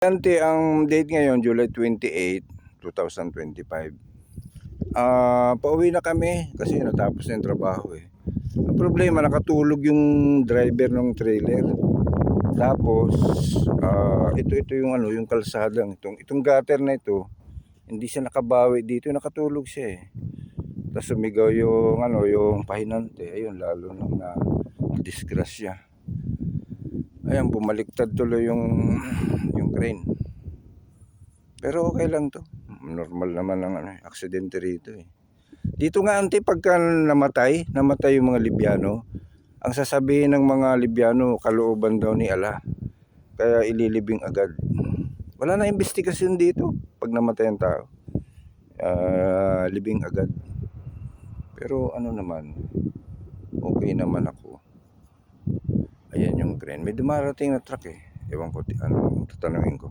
Ante, ang date ngayon, July 28, 2025. Pauwi na kami kasi natapos na yung trabaho eh. Ang problema, nakatulog yung driver ng trailer. Tapos, ito yung yung kalsadang itong gutter na ito, hindi siya nakabawi dito, nakatulog siya eh. Tapos sumigaw yung pahinante, ayun lalo nang na disgrasya. Ayan, bumaliktad tuloy yung crane. Pero okay lang to. Normal naman ang aksidente rito eh. Dito nga ante, pagka namatay yung mga Libyano, ang sasabihin ng mga Libyano, kalooban daw ni Allah. Kaya ililibing agad. Wala na investigasyon dito pag namatay ang tao. Libing agad. Pero ano naman, okay naman ako. Ayan yung crane. May dumarating na truck eh. Ewan ko, tatanungin ko.